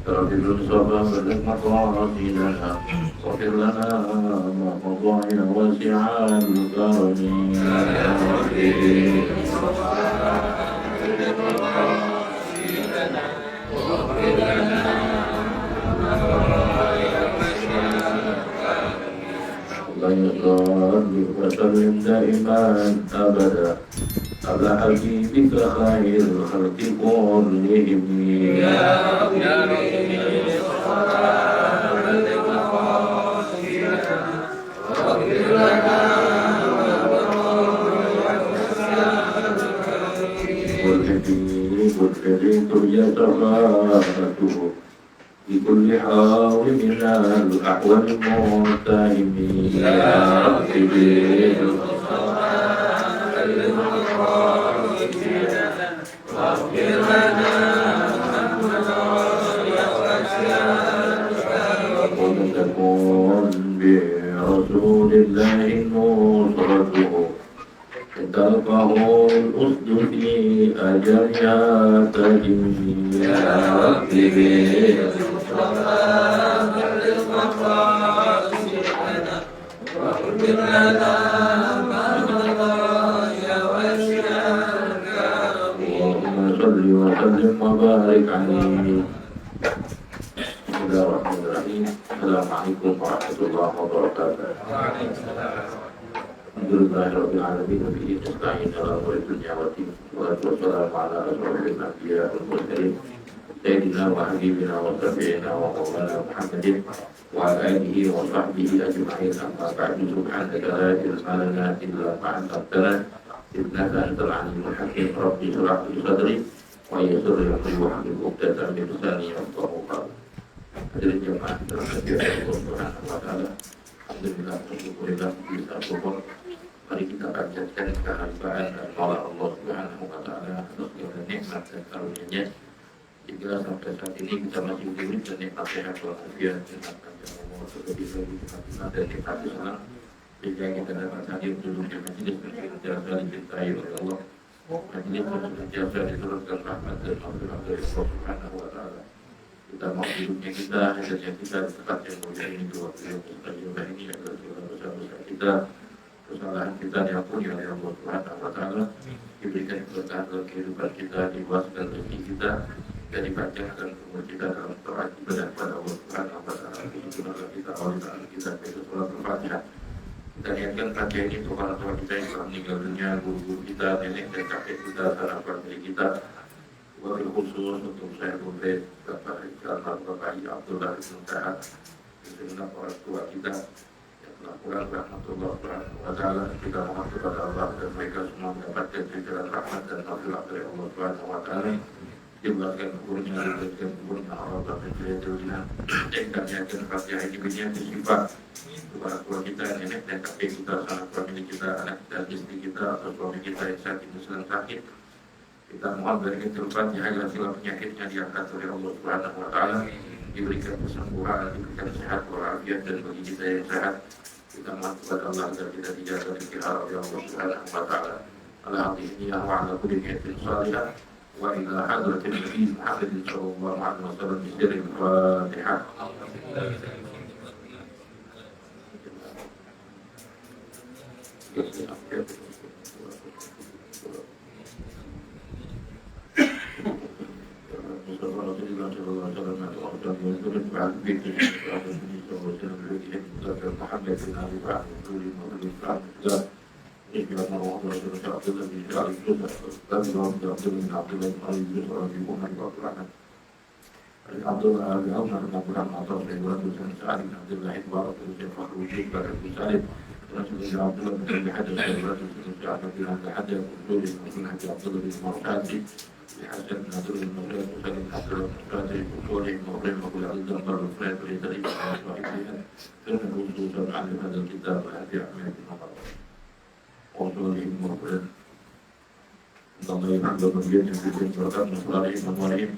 رب الصبا مقاصدنا واغفر لنا ما مضى واسع الكرم يا ربي اللهم صل وسلم دائما ابدا على حبيبك خير الخلق كلهم يا ربي والحديث يتفاته بكل حال من الأحوال المتهم يا ربي وتكون برسول الله نصرته تلقاه الأسد في أجلها تجمي يا ربي اللهم صل وسلم وبارك عليه. بسم الله الرحمن الرحيم. السلام عليكم ورحمة الله وبركاته. Alhamdulillah Rabbil Alamin wa bihi nasta'in ala umuri dunya wa din wa wassalamu ala asyrofil anbiya wal mursalin sayyidina wa habibina wa syafi'ina wa maulana Muhammadin wa ala alihi wa sahbihi ajma'in amma ba'du subhanaka la ilma lana illa ma 'allamtana innaka antal 'alimul hakim rabbi shrah li sadri wa yassir li amri wahlul 'uqdatam min lisani yafqahu qawli. Hadirin jemaah dirahmati Allah Subhanahu wa taala. Alhamdulillah syukurillah bisa syukur. Mari kita panjatkan kehambaan kepada Allah Subhanahu wa taala atas segala nikmat dan karunia-Nya. Hingga sampai saat ini kita masih diberi dan nikmat sehat walafiat dan panjang umur terlebih lagi kenikmatan dan nikmat Islam. Sehingga kita dapat hadir duduk di majelis yang senantiasa dicintai oleh Allah. Majelis yang senantiasa diturunkan rahmat dan maghfirah dari Allah Subhanahu wa taala. Kita mau hidupnya kita, hadirnya kita di tempat yang mulia ini dua beliau mustajabah ini adalah segala dosa-dosa kita, kesalahan kita diampuni oleh Allah Subhanahu wa taala, diberikan keberkahan dalam kehidupan kita, diluaskan rezeki kita, dan dipanjangkan umur kita dalam taat ibadah kepada Allah Subhanahu wa taala. Bismillah kita awali ta'ala kita baca surah Al-Fatihah. Kita niatkan Fatihah ini untuk orang tua kita yang telah meninggal dunia, guru-guru kita, nenek dan kakek kita, sanak famili kita. Wabil khusus untuk saya murid Bapak Haji Abdullah bin Sa'ad, segenap orang tua kita yang telah pulang rahmatullah wa ta'ala. Kita mohon kepada Allah dan mereka semua mendapatkan jalan rahmat dan maghfirah dari Allah Subhanahu wa ta'ala. Dibuatkan kuburnya, diberikan kuburnya Allah dan menjadikan dan kami akan Fatihah ini punya bersifat kepada keluarga kita, nenek dan kakek kita, sanak famili kita, anak kita, istri kita, atau suami kita yang saat ini sedang sakit. Kita mohon berikan kehidupan agar segala penyakitnya diangkat oleh Allah Subhanahu wa taala, diberikan kesembuhan, diberikan sehat walafiat, dan bagi kita yang sehat kita mohon kepada Allah agar kita dijaga dan dipelihara oleh Allah Subhanahu wa taala. Alhamdulillah wa ala kulli niyatin salihah wa ila hadratil nabi Muhammadin sallallahu alaihi wasallam bi sirril Fatihah. بحسب نظر المولى وسلم حتى المستاذ بقوله المولى وكل عدد ضر الفراد لتريد وصاحبها فإن الوجود عن هذا الكتاب هذه أعمال النظر وصوله المغفر إن الله يحب من يجب في الدين وكان مصدرهم أموالهم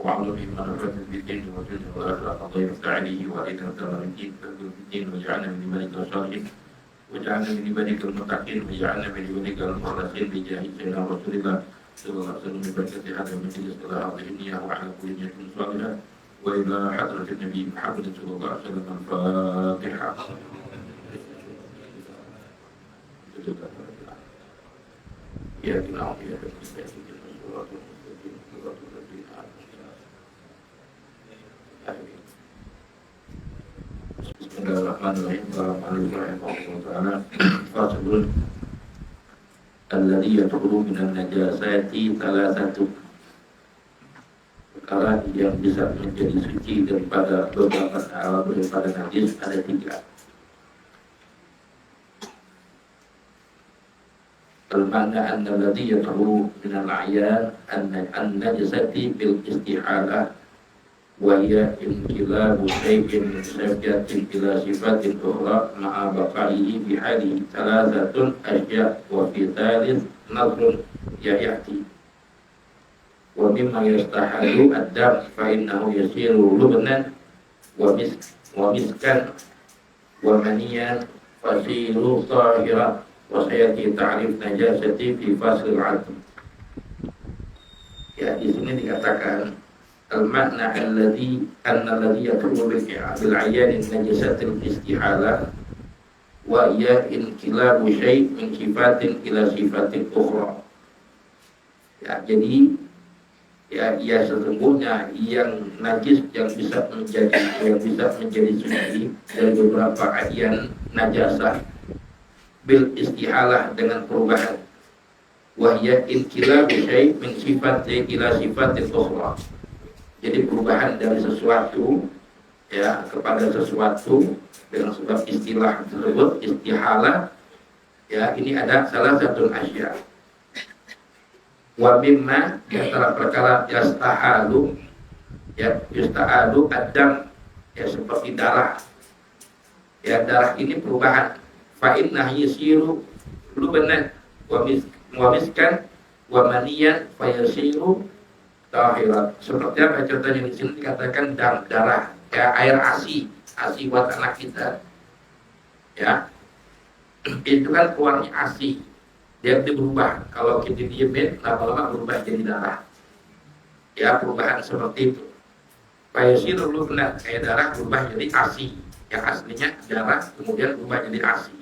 وعظمهم منافات في الدين والدنيا والآخرة الله يفتح عليه وعلينا وترى الدين فهدوا في الدين وجعلنا من ملك الصالحين وجعلنا من عبادك المتقين وجعلنا من عبادك المخلصين بجاه سيدنا رسول الله صلى الله عليه وسلم ببركة هذا المجلس إلى هذه النية وعلى كل نية صالحة وإلى حضرة النبي محمد صلى الله عليه وسلم الفاتحة. يا جناح يا Bismillahirrahmanirrahim. Faslun alladhi yadkhulu minan najasati thalathatu. Perkara yang bisa menjadi suci daripada beberapa hal daripada najis ada 3. Al-makna anna alladhi yadkhulu minal a'yan an-najasati bil istihalah wa hiya inqilabu shay'in min sifatin ila sifatin ukhra ma'a baqaihi bi halihi thalathatun asya' wa fi thalith nadhrun ya'ti wa mimma yastahadu ad-dam fa innahu yasiru lubnan wa miskan wa maniyan fasilu tahira wa sayati ta'rif najasati fi fasil 'adl. Ya, di sini dikatakan al-makna alladhi yadkhulu bil 'ayyan najasatil istihalah wa ya inqilabu syai' min sifatin ila sifatin ukhra. Ya, jadi ya sesungguhnya yang najis yang bisa menjadi suci dari beberapa 'ayyan najasah bil istihalah dengan perubahan wa ya inqilabu syai' min sifatin ila sifatin ukhra. Jadi perubahan dari sesuatu ya kepada sesuatu dengan sebab istilah tersebut istihalah ya, ini ada salah satu asya. Wa mimma di antara perkara yastahadu adam ya seperti darah. Ya, darah ini perubahan. Fa inna yasiru lubnan wa miskan wa maniyan fa yasiru tahirat. Seperti apa contohnya di sini dikatakan darah, ya air ASI buat anak kita. Ya. Itu kan keluarnya ASI. Dia berubah. Kalau kita diemin lama-lama berubah jadi darah. Ya, perubahan seperti itu. Payasir lubna kayak darah berubah jadi ASI. Yang aslinya darah kemudian berubah jadi ASI.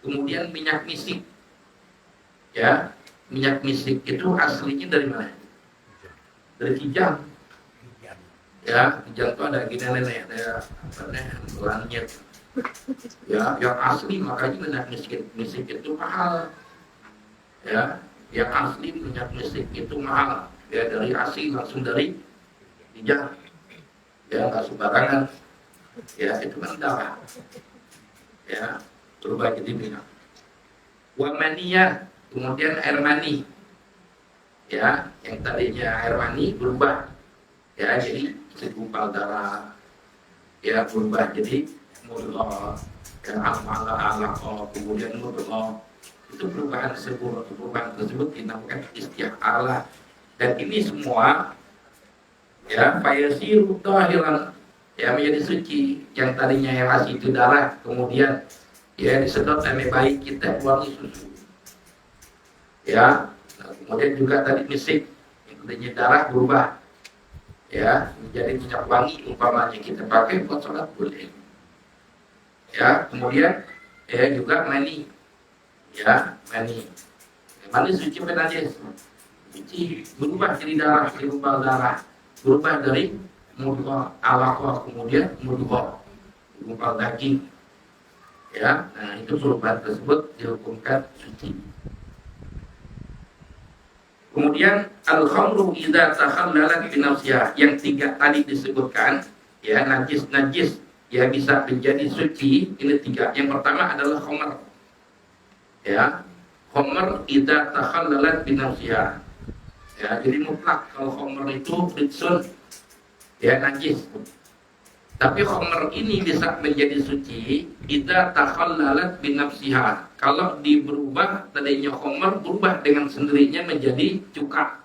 Kemudian minyak misik. Ya, minyak misik itu aslinya dari mana? Dari kijang. Ya, kijang itu ada gini nenek, ada langit. Ya, yang asli makanya minyak misik itu mahal. Ya, yang asli minyak misik itu mahal. Ya, dari asli langsung dari kijang. Ya, nggak sembarangan. Ya, itu kan darah. Ya, berubah jadi minyak. Wa maniyah, kemudian air mani. Ya, yang tadinya air mani berubah ya jadi segumpal darah. Ya, berubah jadi mudghah, ya alaqah, kemudian mudghah. Itu perubahan tersebut dinamakan istihalah. Dan ini semua ya fayasiru tahiran, ya menjadi suci. Yang tadinya yang asli itu darah, kemudian ya disedot sama bayi kita wangi susu. Ya, kemudian juga tadi misik, yang darah berubah ya menjadi minyak wangi, umpamanya kita pakai buat sholat boleh. Ya, kemudian ya juga mani. Ya, mani suci najis. Suci berubah jadi darah, berubah darah, berubah dari mudghah alaqah kemudian mudghah, gumpal daging. Ya, nah itu perubahan tersebut dihukumkan suci. Kemudian al-khamru idza takhallalat bi nafsiha, yang 3 tadi disebutkan ya, najis ya bisa menjadi suci, ini 3. Yang pertama adalah khamr. Ya, khamr idza takhallalat bi nafsiha. Ya, jadi mutlak kalau khamr itu ritsun ya najis. Tapi khamr ini bisa menjadi suci idza takhallalat bi nafsiha. Kalau berubah tadinya khamr berubah dengan sendirinya menjadi cuka.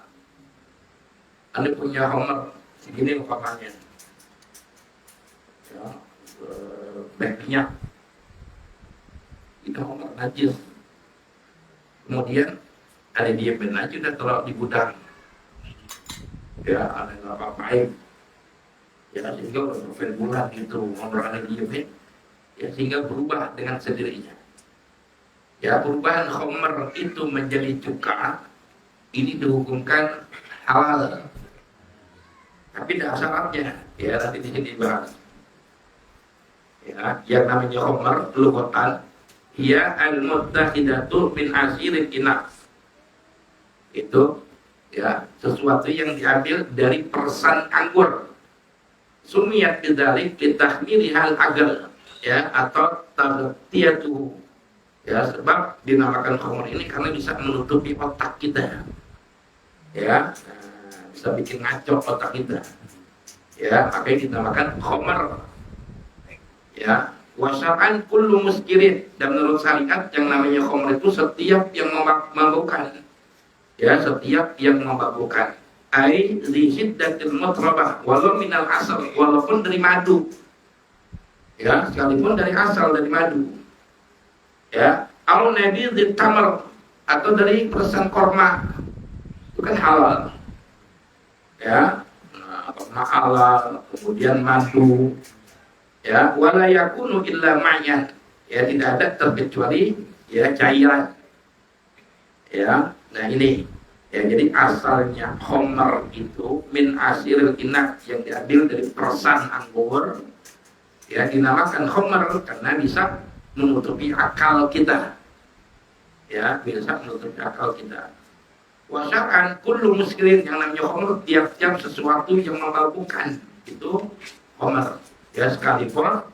Anda punya khamr segini umpamanya. Ya, minyak. Itu khamr najis. Kemudian ada dia aja udah taruh di gudang. Ya, ada apa-apain. ya sehingga novel bulan itu ngobrolnya diem ya sehingga berubah dengan sendirinya. Ya perubahan khamr itu menjadi cuka ini dihukumkan halal. Tapi tidak syaratnya, ya nanti di sini dibahas. Ya, yang namanya khamr lughatan hiya al-muttakhidatu min asirin inaq. Itu ya sesuatu yang diambil dari persan anggur. Sumiyat bidzalik litahmilihal agal ya atau taghtiyatu. Ya sebab dinamakan khamr ini karena bisa menutupi otak kita. Ya, bisa bikin ngaco otak kita. Ya, makanya dinamakan khamr. Ya, wasyar'an kullu muskirin, dan menurut syariat yang namanya khamr itu setiap yang memabukkan. Ya, setiap yang memabukkan. Ai li syiddatil mutrabah walau minal asal, walaupun dari madu. Ya, sekalipun dari asal dari madu. Ya, au nabidhit tamr atau dari persen korma. Itu kan halal. Ya, korma halal, kemudian madu. Ya, wala yakunu illa ma'yan. Ya, tidak ada terkecuali ya cairan. Ya, nah ini. Ya, jadi asalnya khamr itu min asiril inak yang diambil dari persan anggur. Ya, dinamakan khamr karena bisa menutupi akal kita. Ya, bisa menutupi akal kita. Wasyar'an kullu muskirin, yang namanya khamr tiap-tiap sesuatu yang memabukkan itu khamr. Ya, sekalipun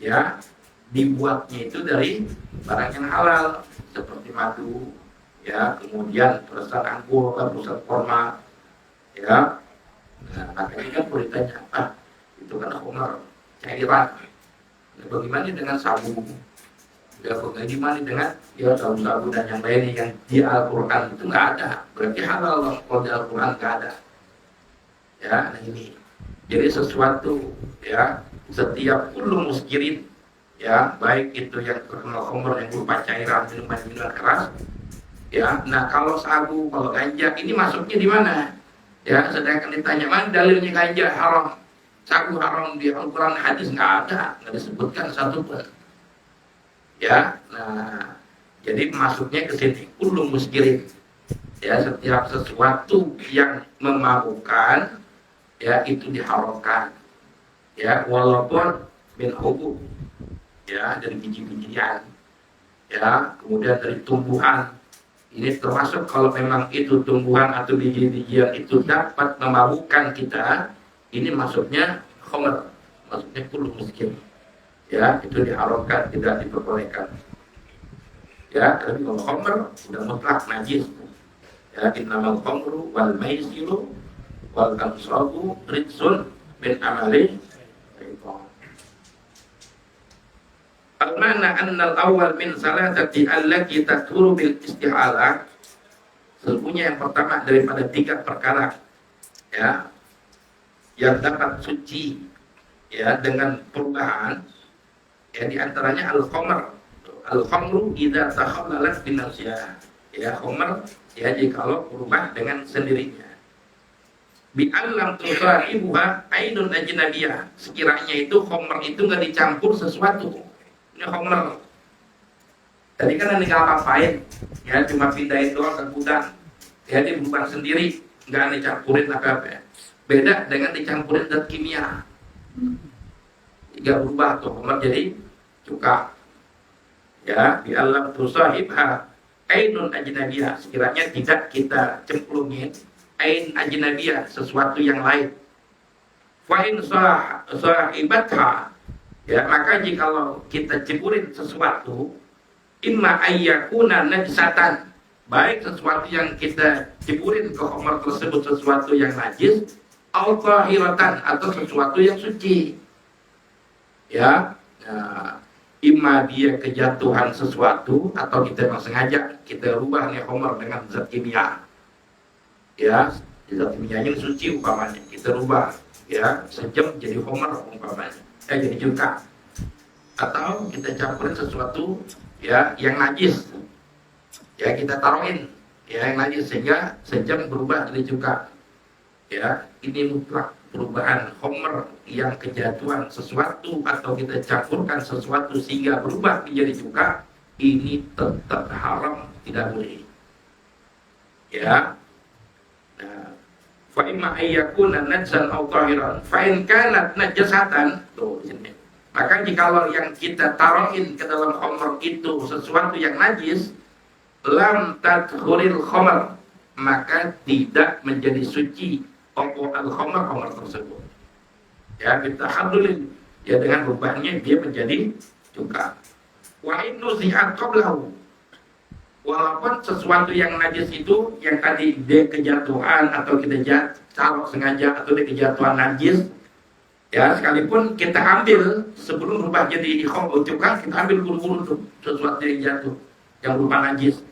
ya dibuatnya itu dari barang yang halal seperti madu, ya, kemudian perasaan anggur, perasaan korma, ya. Nah, makanya kan beritanya, itu kan khamr cairan. Nah, bagaimana dengan sabu? Ya, bagaimana dengan ya sabu-sabu dan yang lain yang di Al-Quran itu nggak ada, berarti halal kalau di Al-Quran nggak ada. Ya, nah ini. Jadi sesuatu ya setiap kullu muskirin ya baik itu yang terkenal khamr yang berupa cairan minuman keras ya. Nah kalau sabu, kalau ganja ini masuknya di mana? Ya sedangkan ditanya mana dalilnya ganja haram, sabu haram di Al-Quran hadis nggak disebutkan satu pun. Ya, nah jadi masuknya ke sini kullu muskirin ya setiap sesuatu yang memabukkan ya itu diharamkan ya walaupun min hubub ya dari biji-bijian ya kemudian dari tumbuhan. Ini termasuk kalau memang itu tumbuhan atau biji-bijian itu dapat memabukkan kita, ini masuknya khamr, masuknya kullu muskir ya itu diharamkan, tidak diperbolehkan ya. Tapi kalau khamr sudah mutlak najis ya. Innamal khamru wal maisiru wal kamsabu ritsun min amali syaitan. Al-mana annal awal min salatati allati takfuru bil istihalah. Sesungguhnya yang pertama daripada 3 perkara ya yang dapat suci ya dengan perubahan ya diantaranya al-khamr. Al-khamru idza takhallalat bin nafsiha. Ya khamr ya jikalau berubah dengan sendirinya. Bi alam tusahibuha ainun ajnabiyah, sekiranya itu khamr itu enggak dicampur sesuatu. Ini khamr tadi kan enggak apa-apain ya, cuma pindahin doang ke gudang ya, dia berubah sendiri, enggak dicampurin apa-apa. Beda dengan dicampurin zat kimia, enggak berubah tuh khamr jadi cuka ya. Bi alam tusahibha ainun ajnabiyah, sekiranya tidak kita cemplungin ain ajnabiyah sesuatu yang lain. Fa in sahibatha ya, maka jikalau kita ceburin sesuatu imma ayyakuna najsatan, baik sesuatu yang kita ceburin ke khamr tersebut sesuatu yang najis, au tahiratan atau sesuatu yang suci ya. Nah, imma dia kejatuhan sesuatu atau kita memang sengaja kita rubah nih khamr dengan zat kimia ya. Zat kimianya suci umpamanya kita rubah ya, sejam jadi khamr umpamanya jadi cuka, atau kita campurin sesuatu ya yang najis ya kita taruhin ya yang najis sehingga sejam berubah jadi cuka ya. Ini mutlak perubahan homer yang kejatuhan sesuatu atau kita campurkan sesuatu sehingga berubah menjadi cuka, ini tetap haram, tidak boleh. Ya. Nah, fa imma ayyakuna najsan aw tahiran fa in kanat najasatan, tuh di sini. Maka jikalau yang kita taruhin ke dalam homer itu sesuatu yang najis, lam tadkhulil khamar, maka tidak menjadi suci al-khamar tersebut. Ya, kita hadulin, ya dengan rubahnya dia menjadi cuka. Wa in nuzi'at qablahu, walaupun sesuatu yang najis itu yang tadi dia kejatuhan atau kita taruh sengaja atau dia kejatuhan najis, ya sekalipun kita ambil sebelum rubah jadi cuka, kita ambil buru-buru sesuatu yang jatuh yang berupa najis.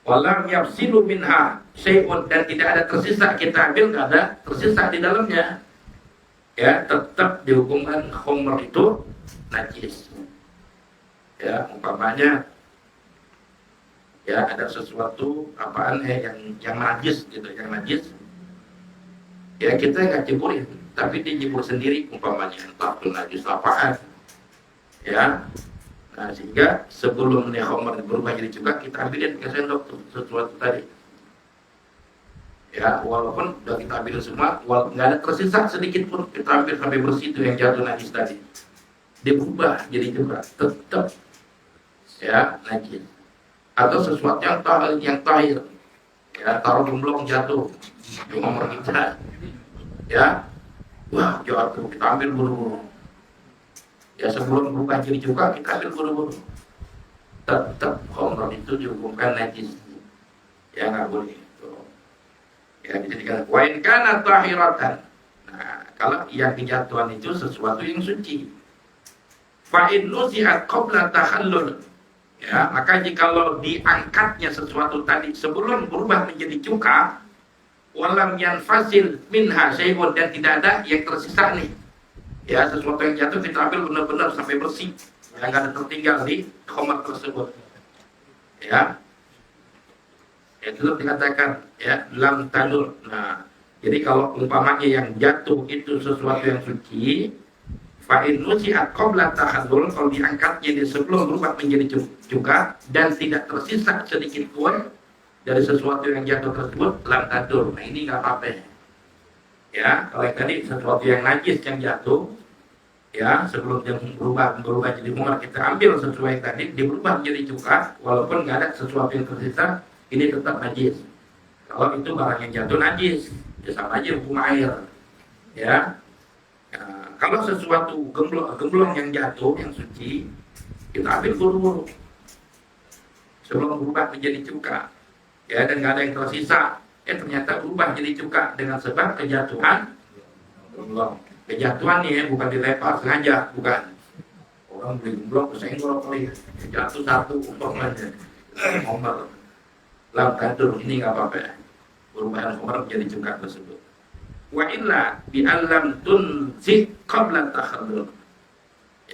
Walam yafsilu minha syai'un, dan tidak ada tersisa, kita ambil nggak ada tersisa di dalamnya, ya tetap dihukumkan khamr itu najis. Ya umpamanya ya ada sesuatu apaan yang najis gitu, yang najis, ya kita nggak jemurin, tapi dia jemur sendiri umpamanya, entah itu najis apaan, ya. Nah, sehingga sebelum khamr berubah jadi cuka, kita ambilin ke sendok sesuatu tadi. Ya, walaupun sudah kita ambil semua, walaupun nggak ada tersisa sedikit pun, kita ambil sampai bersih itu yang jatuh najis tadi. Dia berubah jadi cuka, tetap ya najis. Atau sesuatu yang tahir, ya taruh gemblong jatuh di khamr kita, ya, wah jatuh, kita ambil buru-buru. Ya sebelum berubah jadi cuka, kita ambil buru-buru. Tetap khamr itu dihukumkan najis. Ya nggak boleh. Ya dijadikan wa in kana tahiratan. Nah, kalau yang kejatuhan itu sesuatu yang suci. Fa in nuzi'at qabla tahallul. Ya, maka jikalau diangkatnya sesuatu tadi sebelum berubah menjadi cuka, walam yanfasil minha syai'un, dan tidak ada yang tersisa nih. Ya, sesuatu yang jatuh kita ambil benar-benar sampai bersih, yang nggak ada tertinggal di khamr tersebut. Ya, itu dikatakan ya lam tadur. Nah, jadi kalau umpamanya yang jatuh itu sesuatu yang suci, fa in nusi'at qabla tahallul, kalau diangkatnya di sebelum berubah menjadi cuka dan tidak tersisa sedikit pun dari sesuatu yang jatuh tersebut, lam tadur. Nah, ini nggak apa-apa. Ya, kalau tadi sesuatu yang najis yang jatuh, ya sebelum dia berubah jadi khamr, kita ambil sesuai tadi, dia berubah menjadi cuka, walaupun nggak ada sesuatu yang tersisa, ini tetap najis. Kalau itu barang yang jatuh najis, ya sama aja hukum air. Ya, nah, kalau sesuatu gemblong yang jatuh yang suci, kita ambil buru-buru sebelum berubah menjadi cuka, ya, dan nggak ada yang tersisa. Ternyata berubah jadi cuka dengan sebab kejatuhan gemblong. Kejatuhan nih, bukan dilempar sengaja, bukan. Orang beli gemblong kesenggol kali, jatuh satu umpamanya. Khamr lam tadur, ini nggak apa-apa. Perubahan khamr menjadi cuka tersebut. Wa illa bi alam tunzi qabla tahallul.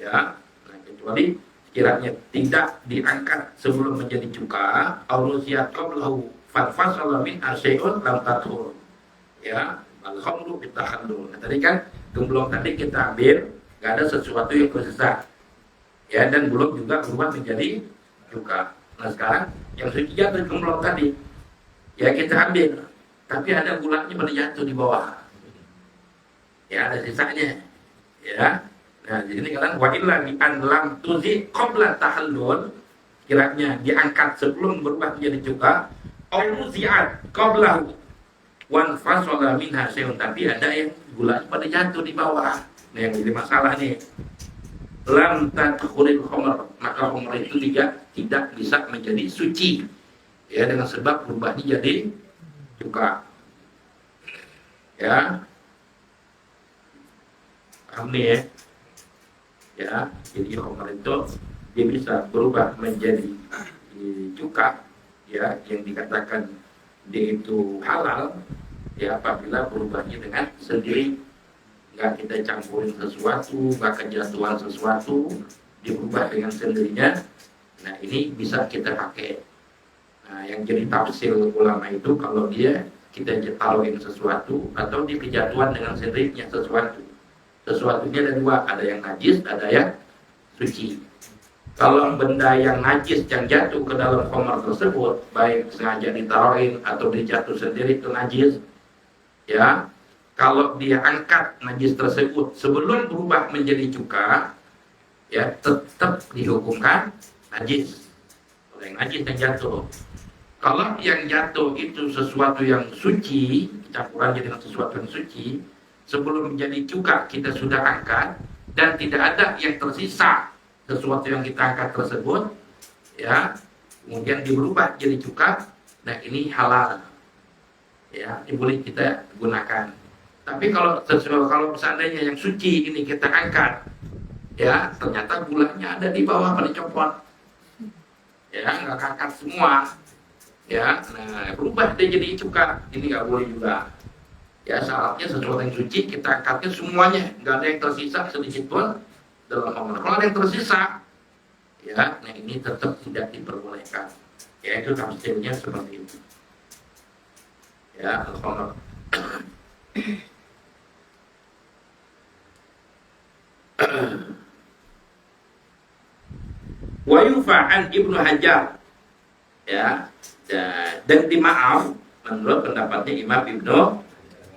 Ya, nah, kecuali kiranya tidak diangkat sebelum menjadi cuka, aulusiat qablahu fasala min asyai'un lam tadur. Ya, al-khamru bitahallul. Nah, tadi kan gemblong tadi kita ambil, nggak ada sesuatu yang tersisa. Ya, dan belum juga berubah menjadi cuka. Nah, sekarang yang suci jatuh gemblong tadi, ya kita ambil, tapi ada gulanya pada jatuh di bawah. Ya, ada sisanya. Ya. Nah, di sini kalian wa illa bi an lam tuzi qabla tahallul, kiranya diangkat sebelum berubah menjadi cuka, au muzi'at qablahu wan fasala minha syai'un, tapi ada yang gula pada jatuh di bawah. Nah, yang jadi masalah nih, lam tadkhulil khamr, maka khamr itu tidak bisa menjadi suci, ya, dengan sebab berubahnya jadi cuka. Ya, paham nih ya? Ya, jadi khamr itu dia bisa berubah menjadi cuka, ya, yang dikatakan dia itu halal, ya, apabila berubahnya dengan sendiri, nggak kita campurin sesuatu, nggak kejatuhan sesuatu, dia berubah dengan sendirinya. Nah, ini bisa kita pakai. Nah, yang jadi tafsir ulama itu kalau dia kita taruhin sesuatu atau di kejatuhan dengan sendirinya sesuatu. Sesuatunya ada dua, ada yang najis, ada yang suci. Kalau benda yang najis yang jatuh ke dalam khamar tersebut, baik sengaja ditaruhin atau dijatuh sendiri itu najis, ya. Kalau dia angkat najis tersebut sebelum berubah menjadi cuka, ya tetap dihukumkan najis. Kalau yang najis yang jatuh. Kalau yang jatuh itu sesuatu yang suci, campurannya dengan sesuatu yang suci, sebelum menjadi cuka kita sudah angkat dan tidak ada yang tersisa sesuatu yang kita angkat tersebut, ya, kemudian berubah jadi cuka, nah ini halal, ya, ini boleh kita gunakan. Tapi kalau seandainya yang suci ini kita angkat, ya, ternyata gulanya ada di bawah pada copot, ya, nggak kakak semua, ya, nah berubah dia jadi cuka, ini nggak boleh juga. Ya, syaratnya sesuatu yang suci kita angkatnya semuanya, nggak ada yang tersisa sedikit pun dalam khamar. Kalau ada yang tersisa, ya, nah ini tetap tidak diperbolehkan. Ya, itu tafsirnya seperti itu. Ya, al-khamar. Wa yufa'an Ibnu Hajar, ya, dan dimaaf menurut pendapatnya Imam Ibnu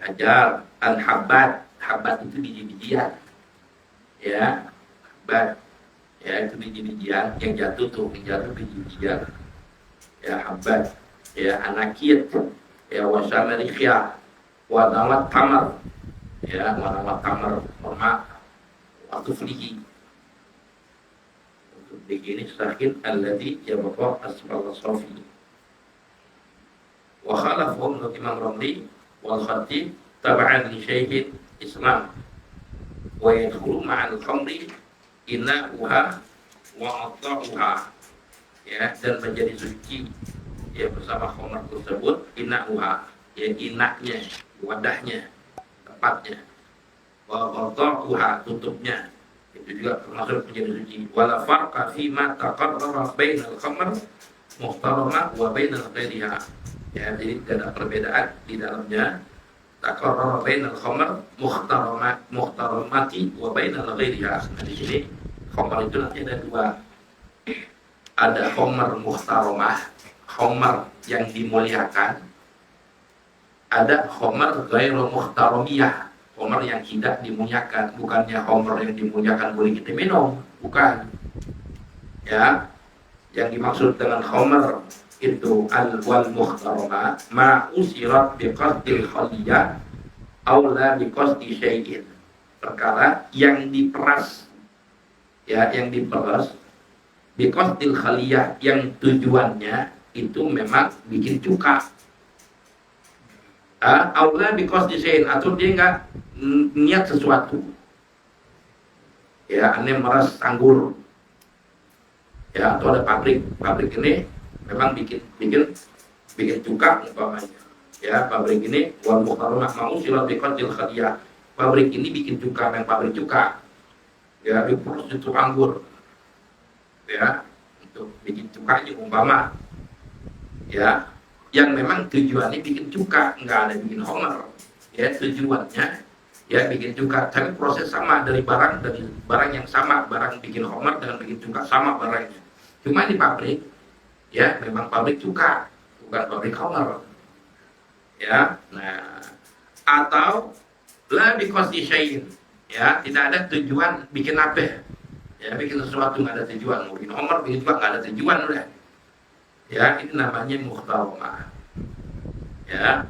Hajar al-habbat. Habbat itu biji-bijian, ya, habbat, ya, itu biji-bijian yang jatuh tuh, yang jatuh biji-bijian, ya, habbat, ya, anakit, ya, wasamarikhya, wadawat tamar, ya, wadawat tamar, hormat waktu flihi untuk begini sakin alladhi yabqa asfal safi wa khalafahum Imam Ramli wal Khatib tab'an li Syekh Islam wa yadkhulu ma'al khamri ina'uha wa ata'uha, ya, dan menjadi suci, ya, bersama khamar tersebut, ina'uha, ya, inaknya, wadahnya, tempatnya, wa ata'uha, tutupnya, itu juga termasuk menjadi suci. Wala farqa fi ma taqarrara bainal khamr muhtarama wa bainal ghairiha, ya, jadi tidak ada perbedaan di dalamnya. Taqarrara bainal khamr muhtaramati wa bainal ghairiha. Nah, di sini khamr itu nanti ada dua. Ada khamr muhtaramah, khamr yang dimuliakan. Ada khamr ghairu muhtaramiyah, khamr yang tidak dimuliakan. Bukannya khamr yang dimuliakan boleh kita minum, bukan. Ya, yang dimaksud dengan khamr itu al-wal muhtarama ma usirat biqasdil khaliyah aw la biqasdi syai'in, perkara yang diperas, ya, yang diperas biqasdil khaliyah, yang tujuannya itu memang bikin cuka, aw la biqasdi syai'in, atau dia enggak niat sesuatu, ya, aneh meras anggur, ya, atau ada pabrik ini memang bikin cuka umpamanya, ya, pabrik ini wal muhtaramah mau silat biqadil khadiyah, pabrik ini bikin cuka, memang pabrik cuka, ya, diproses itu anggur, ya, untuk bikin cukanya umpama, ya, yang memang tujuannya bikin cuka, nggak ada bikin homer, ya, tujuannya, ya, bikin cuka, tapi proses sama dari barang yang sama, barang bikin homer dengan bikin cuka sama barangnya, cuma di pabrik, ya, memang pabrik cuka, bukan pabrik khamar, ya. Nah, atau la biqasdi syai'in, ya, tidak ada tujuan bikin apa, ya, bikin sesuatu nggak ada tujuan, mau bikin khamar bikin juga nggak ada tujuan udah, ya, ini namanya muhtaramah, ya.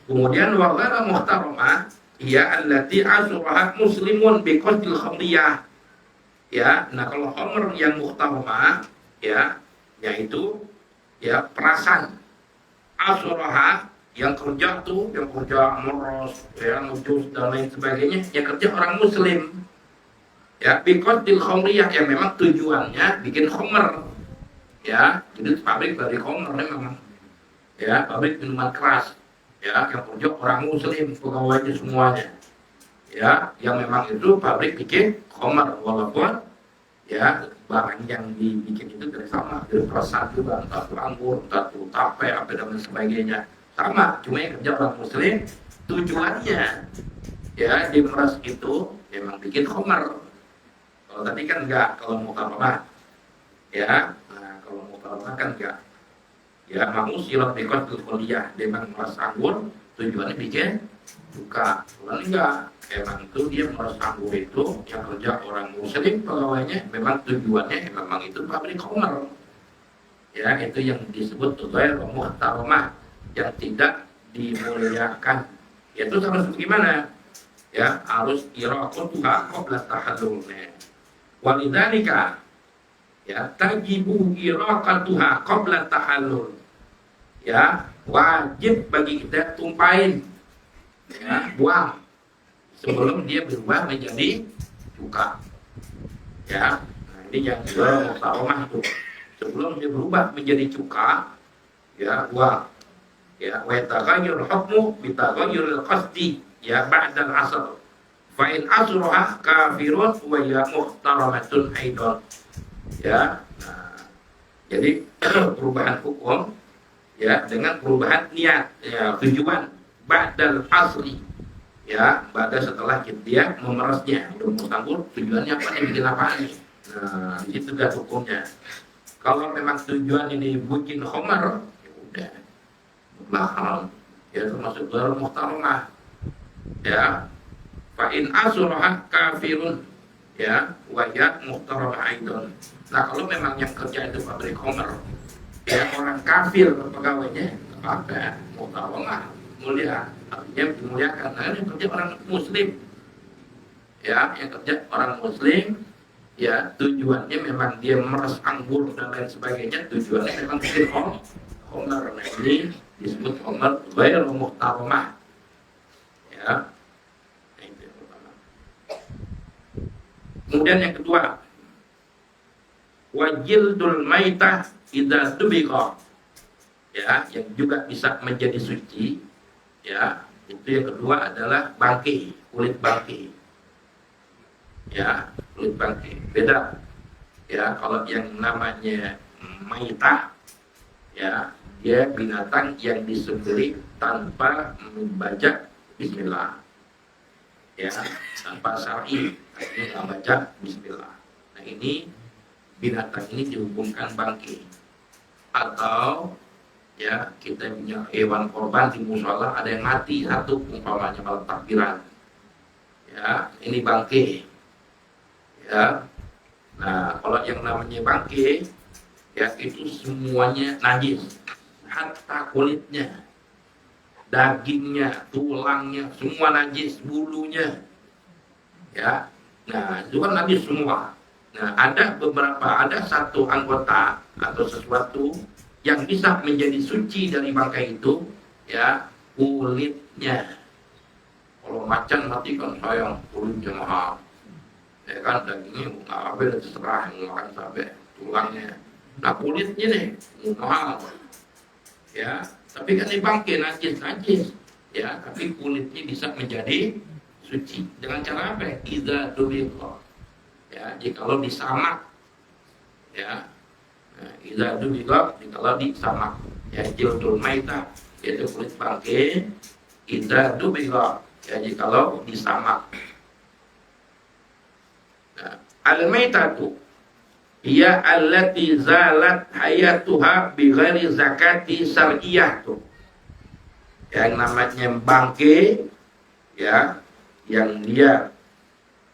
Kemudian wa ghairu muhtaramah ya allati azraha muslimun biqasdil khamriyah, ya. Nah, kalau khamr yang muhtaramah, ya, yaitu, ya, perasan asuraha, yang kerja meros, ya, ngejus dan lain sebagainya, yang kerja orang muslim, ya, biqasdil khamriyah, yang memang tujuannya bikin khamr, ya, jadi pabrik dari khamr memang, ya, pabrik minuman keras, ya, yang kerja orang muslim, pegawainya semuanya, ya, yang memang itu pabrik bikin khamr, walaupun, ya, barang yang dibikin itu dari sama, dari perasaan juga, entah itu anggur, entah itu tape, apa dan sebagainya, sama, cuma yang kerja orang muslim tujuannya ya dimeras itu memang bikin khamar. Kalau tadi kan enggak, kalau muqaramah ya, nah kalau muqaramah kan enggak. Ya mau silat bikot kuliah memang meras anggur tujuannya bikin buka. Kalau enggak, emang itu dia meras anggur itu yang kerja orang muslim pegawainya memang tujuannya memang itu pabrik khamar. Ya itu yang disebut ghair muhtaramah, yang tidak dimuliakan. Itu harus bagaimana? Ya, harus iraqatuha qabla tahallulnya. Walidzalika ya tajibu iraqatuha qabla tahallul. Ya, wajib bagi kita tumpahin ya, buang sebelum dia berubah menjadi cuka. Ya, nah, ini yang muhtaramah tuh. Sebelum dia berubah menjadi cuka, ya buang. Ya, wa taghayyur hukmu bi taghayyuril qasdi ya ba'da al-'asr. Fa in asruha kafirun wa ya muhtaramatun aidan. Ya. Nah, jadi perubahan hukum ya dengan perubahan niat ya tujuan ba'dal asri. Ya, pada setelah dia memerasnya, udah mustanggur tujuannya apa nih, bikin apaan nih. Nah, itu juga hukumnya. Kalau memang tujuan ini bikin khamar, ya udah mahal, ya termasuk ghair muhtaramah. Ya, fa in asraha kafirun, ya, wa ya muhtaramah aidan. Nah, kalau memang yang kerja itu pabrik khamar, ya orang kafir pegawainya, apa muhtaramah, mulia, artinya dimuliakan. Nah, yang kerja orang muslim, ya, yang kerja orang muslim. Ya tujuannya memang dia meres anggur dan lain sebagainya, tujuannya memang bikin khamar. Nah ini disebut khamar ghair muhtaramah. Ya, nah, itu yang pertama. Kemudian yang kedua, wajildul maitah idza tubiqa. Ya, yang juga bisa menjadi suci. Ya, itu yang kedua adalah bangkai, kulit bangkai. Ya, kulit bangkai beda. Ya, kalau yang namanya maitah, ya dia binatang yang disembelih tanpa membaca bismillah. Ya, tanpa syar'i, artinya nggak baca bismillah. Nah ini binatang ini dihukumkan bangkai. Atau ya kita punya hewan korban di musola ada yang mati satu umpamanya malam takbiran. Ya, ini bangkai. Ya, nah kalau yang namanya bangkai, ya itu semuanya najis, hatta kulitnya, dagingnya, tulangnya, semua najis, bulunya, ya. Nah itu kan najis semua. Nah ada satu anggota atau sesuatu yang bisa menjadi suci dari bangkai itu, ya kulitnya. Kalau macan mati kan sayang, kulitnya mahal. Ya kan dagingnya nggak apa-apa, terserah yang makan sampai tulangnya. Nah kulitnya nih mahal, ya. Tapi kan ini bangkai najis, ya. Tapi kulitnya bisa menjadi suci dengan cara apa? Idza dubiqa, ya. Jikalau disamak, ya. Nah, idza dubiqa, jikalau disamak, ya jildul maitah, yaitu kulit bangkai. Idza dubiqa, ya jikalau disamak. Nah, al-maitatu hiya allati zalat hayatuha bi ghairi zakati syar'iyyah tuh. Yang namanya bangkai, ya, yang dia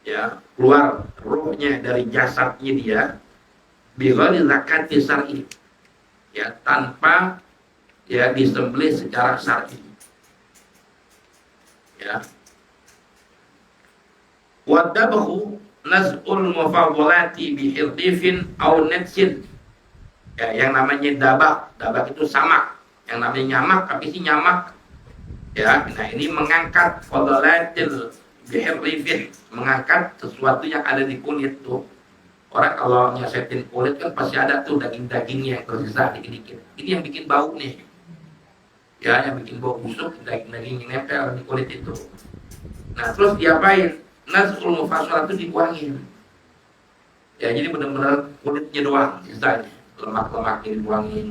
ya keluar rohnya dari jasadnya dia bi ghairi zakati syar'i. Ya, tanpa ya disembelih secara syar'i. Ya. Wadabahu naz'ul mufadhalati bihirdifin aw netsin. Ya, yang namanya dabak itu samak. Yang namanya nyamak, tapi sih nyamak. Ya, nah ini mengangkat fadhalatil bihirdifin, mengangkat sesuatu yang ada di kulit tuh. Orang kalau nyesetin kulit kan pasti ada tuh daging-dagingnya yang tersisa dikit-dikit. Ini yang bikin bau nih. Ya, yang bikin bau busuk, daging-daging yang nempel di kulit itu. Nah, terus diapain? Nazul mufassal itu dibuangin. Ya, jadi benar-benar kulitnya doang sisanya, lemak-lemaknya dibuangin.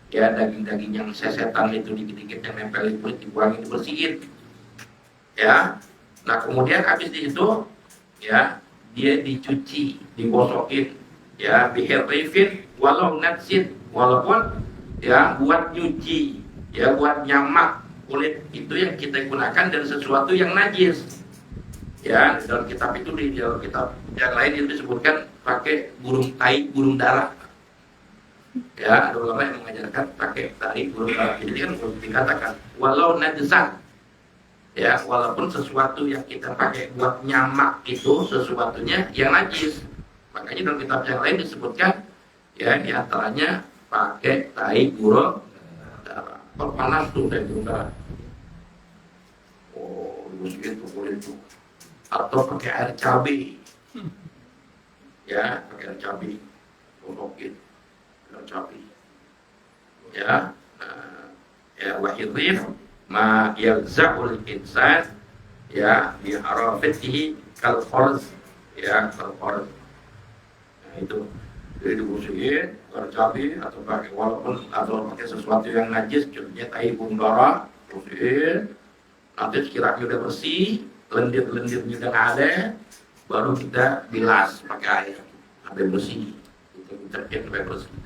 Ya, daging-daging yang sesetan itu dikit-dikit yang nempel di kulit dibuangin, dibersihin. Ya, nah kemudian habis itu ya dia dicuci, digosokin, ya biherifin walau natsin, walaupun ya buat nyuci, ya buat nyamak kulit itu yang kita gunakan dan sesuatu yang najis. Ya, dalam kitab itu, di dalam kitab yang lain itu disebutkan pakai burung tai, burung dara. Ya, ada ulama yang mengajarkan pakai tai, burung dara. Jadi kan dikatakan walau najisan, ya walaupun sesuatu yang kita pakai buat nyamak itu sesuatunya yang najis. Makanya dalam kitab yang lain disebutkan ya diantaranya pakai tai burung dara. Panas tuh tai burung dara. Oh, itu kulit itu. Atau pakai air cabai, ya pakai air cabai, gosokin air cabai, ya, ya wahidif ma yalza'ul insan, ya bi harafatihi kal farz, ya kal farz. Nah itu jadi dibersihin air cabai atau pakai walaupun atau pakai sesuatu yang najis, contohnya tai burung dara, bersihin. Nanti sekiranya udah bersih, lendir-lendirnya udah nggak ada, baru kita bilas pakai air sampai bersih, itu deterjen sampai bersih.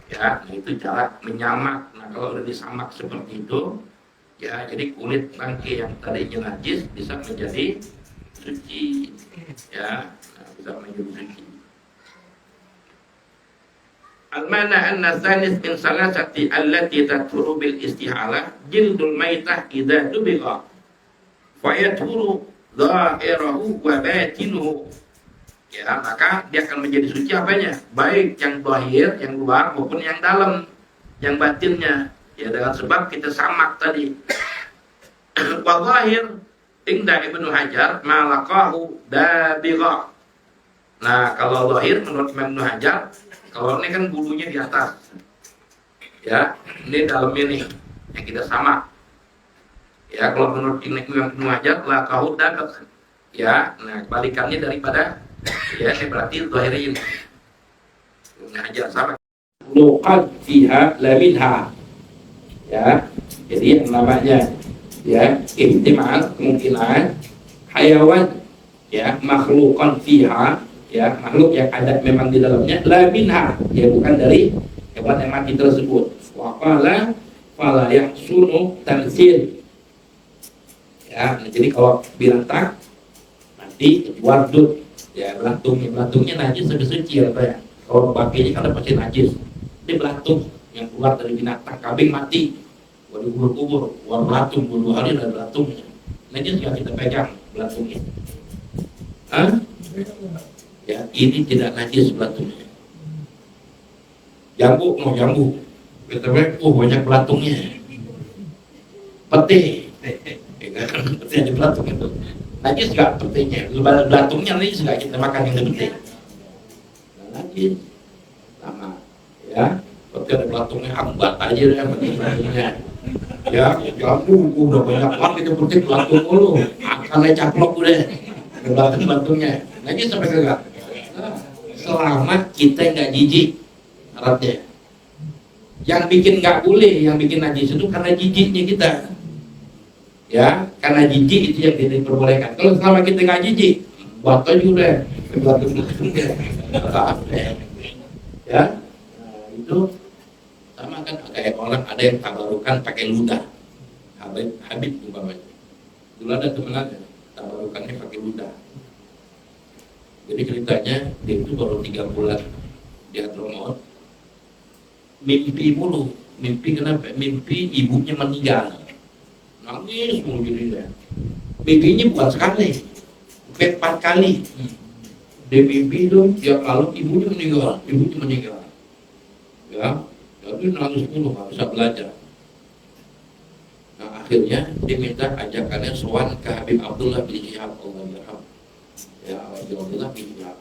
Ya, nah itu cara menyamak. Nah kalau udah disamak seperti itu, ya jadi kulit bangkai yang tadinya najis bisa menjadi suci, ya, nah, bisa menjadi suci. Al-mana anna tsanis min salasati allati tadkhulu bil istihalah jildul maitah idza tubiqa fa yadkhulu dhahirahu wa batinuhu. Ya, maka dia akan menjadi suci apanya? Baik yang zahir, yang luar maupun yang dalam, yang batinnya. Ya dengan sebab kita samak tadi. Wa zahir inda Ibnu Hajar malaqahu dabiqa. Nah, kalau zahir menurut Ibnu Hajar, kalau ini kan bulunya di atas, ya, ini dalamnya nih yang kita sama. Ya, kalau menurut Ibnu Hajar lah kahut dapat, ya, nah kebalikannya daripada, ya, ini berarti zahirnya ini. Ibnu Hajar sama. Luqad fiha la minha, ya, jadi yang namanya, ya, ihtimal kemungkinan hayawan, ya, makhluqan fiha. Ya, makhluk yang ada memang di dalamnya la minha, ya bukan dari hewan yang mati tersebut. Wa qala fala yahsunu tamsil. Ya, nah, jadi kalau binatang mati wardut, ya belantungnya najis sudah suci apa ya. Kalau bangkainya kan pasti najis. Ini belantung yang keluar dari binatang, kambing mati, waduh kubur, war belantung 2 hari ada belantungnya. Najis nggak kita pegang belantungnya. Hah? Ya, ini tidak najis belantungnya. Jambu, mau jambu, kita bilang, banyak belantungnya. Peti, peti ada belantung itu. Najis nggak petinya? Belantungnya najis nggak kita makan yang peti? Najis, sama. Ya, peti ada belantungnya, hambat aja deh belantungnya. Ya, jambu, udah banyak banget itu peti belantung dulu. Akalnya caplok udah, belantungnya. Najis sampai kagak? Selama kita nggak jijik syaratnya. Yang bikin nggak boleh, yang bikin najis itu karena jijiknya kita, ya, karena jijik itu yang tidak diperbolehkan. Kalau selama kita nggak jijik, batal juga, ya, nah, itu sama kan kayak orang ada yang tabarukan pakai ludah, Habib umpamanya. Dulu ada teman ada tabarukannya pakai ludah. Jadi ceritanya dia itu baru 3 bulan di Hadramaut, mimpi mulu. Mimpi kenapa? Mimpi ibunya meninggal, nangis mulu dirinya. Mimpinya bukan sekali, 4 kali. Dia mimpi itu tiap malam ibunya meninggal. Ya, jadi nangis mulu, nggak bisa belajar. Nah akhirnya dia minta ajakannya sowan ke Habib Abdullah bin Syihab, Allah yarham. Ya, Alhamdulillah bijak.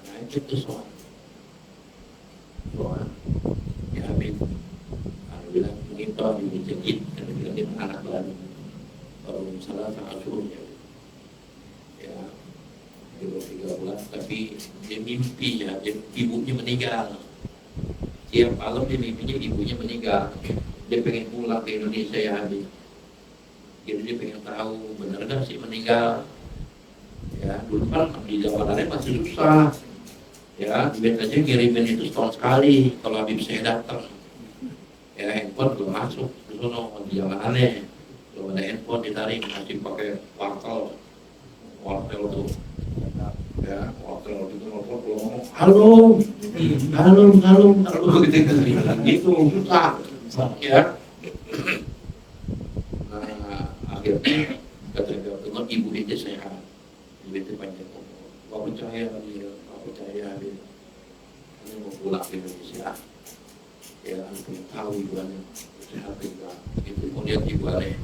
Nah itu soal. Ya Habib, alhamdulillah kita di masjid dan dia anak baru salah satu ya 3 bulan, tapi dia mimpi ya, ibunya meninggal. tiap malam dia mimpinya ibunya meninggal. Dia pengen pulang ke Indonesia ya habis. Jadi dia pengen tahu benar kan sih meninggal. Ya dulu kan di zamannya masih susah. Ya duit aja ngirimin itu setahun sekali kalau Habib saya datang. Ya handphone belum masuk di sono di zamannya. Belum ada handphone ditarik masih pakai wartel tuh. Ya wartel itu nelfon kalau ngomong halo gitu susah ya. Nah akhirnya kata dengan ibu aja sehat, ibu itu panjang umur. Gak percaya dia, gak percaya dia. Ini mau pulang ke Indonesia, ya antum tahu ibuannya sehat enggak? Itu mau lihat ibuannya,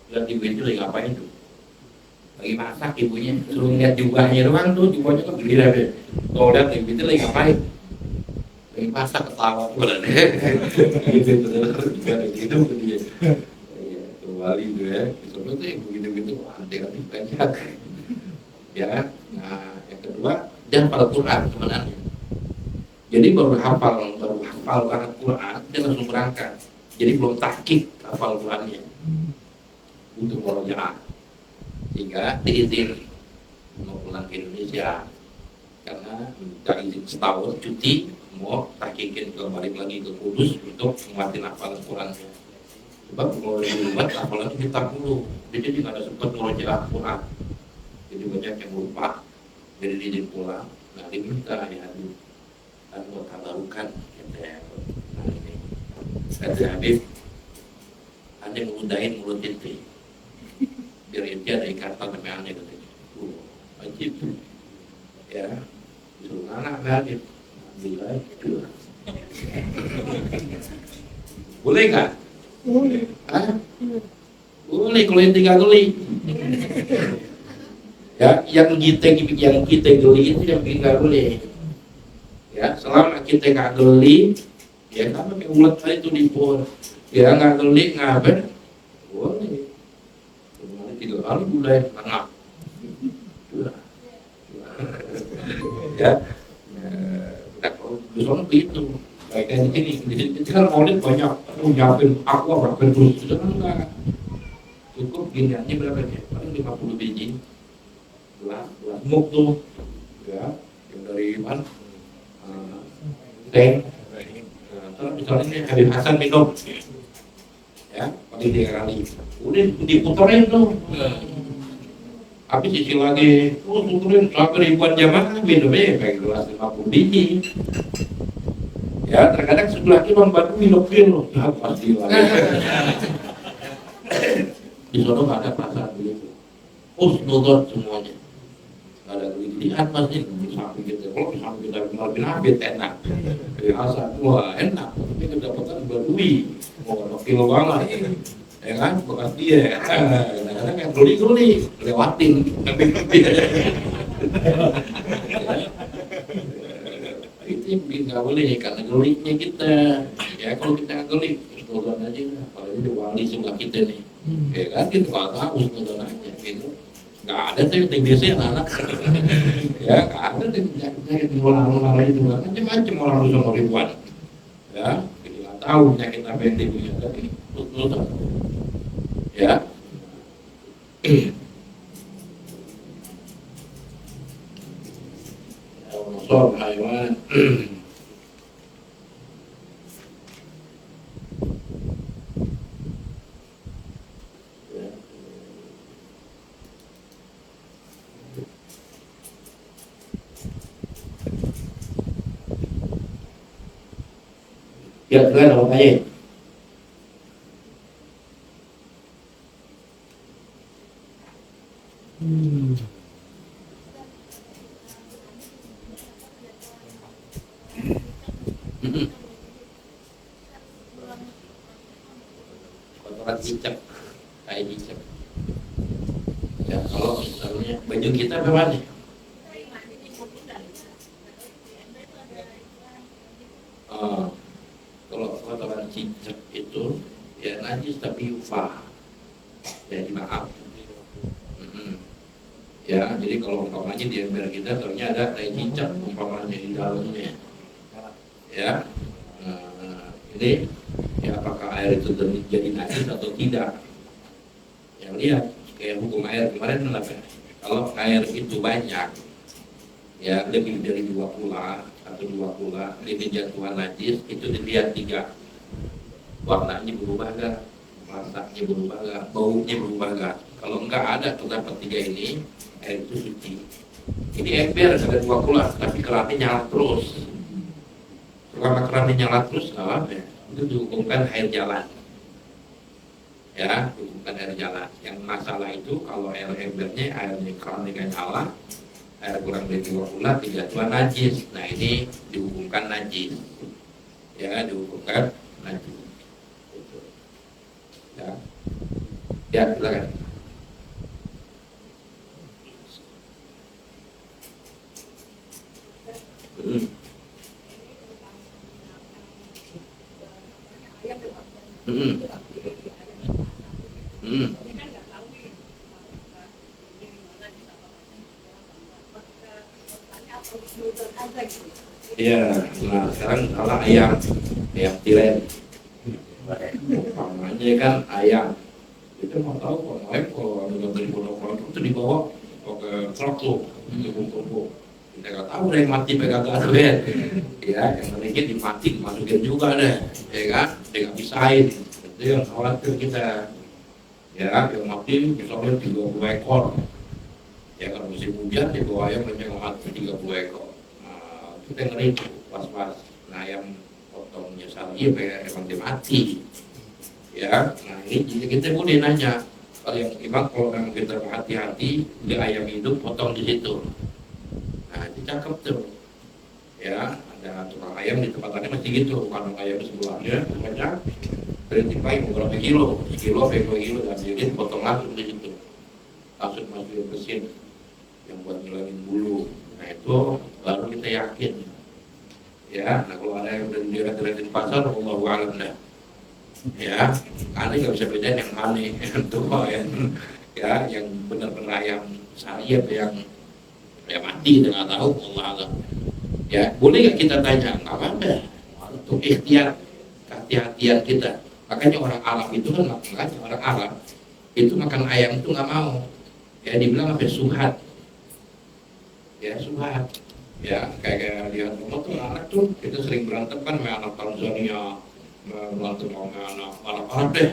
lihat ibu itu lagi ngapain tuh? Lagi masak ibunya, suruh lihat jubahnya doang tuh, jubahnya kan gede deh. Kalau lihat ibu itu lagi ngapain? Lagi masak ketawa tuh dan gitu gitu dia. Kembali tuh ya, itu begitu hati-hati banyak. Ya, nah yang kedua dan hafal Quran sebenarnya. Jadi baru hafal Al-Quran dia langsung berangkat. Jadi belum tahqiq hafal Qurannya untuk murojaah. Sehingga diizin mau pulang ke Indonesia karena minta izin setahun cuti mau tahqiqin balik lagi ke Kudus untuk menguatin hafalan Qurannya. Sebab kalau di rumah hafalan itu kita dulu, jadi nggak ada sempat murojaah Quran. Jadi banyak yang lupa, jadi diizin pulang. Nah diminta ya buat tabarukan nah ini kata Habib ada yang ngeludahin mulut inti biar inti ada ikatan sampai aneh katanya wajib ya disuruh anak Habib alhamdulillah itu boleh nggak? Hah? Boleh kalau inti nggak geli ya yang kita geli itu yang bikin nggak boleh. Ya, selama kita nggak geli, ya sama kayak ulat tadi itu di pohon, ya nggak geli ngaben, boleh. Kemudian 3 kali mulai tengah, ya. Nah, kalau di sana begitu, baik di sini, di kan maulid banyak, nyiapin aqua berapa terus, itu kan enggak cukup gini aja berapa ya, paling 50 biji, gelas muk tuh, ya, yang dari mana? Teh, misalnya ini Habib Hasan minum, ya, paling 3 kali, udah diputerin tuh, tapi sisi lagi, puterin sampai ribuan jamaah minumnya kayak gelas 50 biji, ya terkadang sebelah Imam Batu minum pil, ya pasti lah, di sana nggak ada pasar begitu, nonton semuanya. Ada kelitian pasti di samping kita, kalau di samping kita kenal bin Habib enak, Hasan wah enak, tapi kedapatan berdui, mau kilo banget, ya kan, bekas dia, kadang-kadang yang geli lewatin, itu yang bikin nggak boleh karena gelinya kita, ya kalau kita nggak geli, nonton aja, apalagi di wali sebelah kita nih, ya kan kita nggak tahu nonton aja, gitu. Nggak ada tuh yang tinggi anak ya nggak ada tuh penyakit orang itu macam-macam orang sama ribuan ya jadi nggak tahu penyakit apa yang timbulnya tapi betul ya soal hewan ya kalian apa aja kotoran cicak kayak cicak ya kalau misalnya baju kita bagaimana kalau kotoran cicak itu ya najis tapi yufah ya dimaaf ya jadi kalau umpamanya di ember kita ternyata ada tai cicak umpamanya di dalamnya ya. Ini ya apakah air itu jadi najis atau tidak? Yang lihat kayak hukum air kemarin kenapa? Kalau air itu banyak, ya lebih dari 2 kula atau 2 kula lebih jatuhan najis, itu dilihat 3, warnanya berubah gak, rasanya berubah gak, baunya berubah gak. Kalau enggak ada terdapat 3 ini, air itu suci. Ini ember ada 2 kula, tapi kerannya nyala terus. Selama kerannya nyala terus nggak apa-apa, itu dihukumkan air jalan. Ya, dihukumkan air jalan. Yang masalah itu kalau air embernya, airnya kerannya nggak nyala, air kurang dari 2 kula, 3 tuan najis. Nah ini dihukumkan najis. Ya, dihukumkan najis. Ya, ya silakan. Iya, nah sekarang kalau ayam tiren, namanya kan ayam. Kita mau tahu kalau ada dari pondok itu dibawa ke truk tuh, kumpul. Kita nggak tahu ada yang mati pegang tuh ya. Ya, yang penting dimatiin, dimasukin juga deh, ya kan? Dia nggak bisain. Itu yang khawatir kita. Ya, yang mati misalnya 30 ekor. Ya kalau musim hujan di bawah ayam banyak mati 30 ekor. Nah, kita ngeri pas-pas. Nah, ayam potongnya sapi emang dia mati. Ya, nah ini jadi kita boleh nanya. Kalau memang kita hati-hati, di ayam hidup potong di situ. Nah, itu cakep tuh. Ya, ada tukang ayam di tempatnya masih gitu. Kandang ayam sebelahnya banyak. Berarti beberapa kilo, sekilo, 2 kilo, dan jadi potong langsung di situ. Langsung masukin mesin yang buat ngilangin bulu. Nah itu baru kita yakin. Ya, nah kalau ada yang dari daerah di pasar, Allahu a'lam dah. Ya, karena nggak bisa bedain yang mana yang tua ya, yang benar-benar ayam syariat yang mati dengan tahu Allah alam. Ya, boleh nggak kita tanya? Nggak apa-apa. Untuk ikhtiar kehati-hatian kita. Makanya orang Arab itu kan orang Arab itu makan ayam itu nggak mau. Ya dibilang apa? Subhat. Ya subhat. Ya kayak lihat tuh anak tuh kita sering berantem kan sama anak Tanzania, berantem sama anak Arab deh.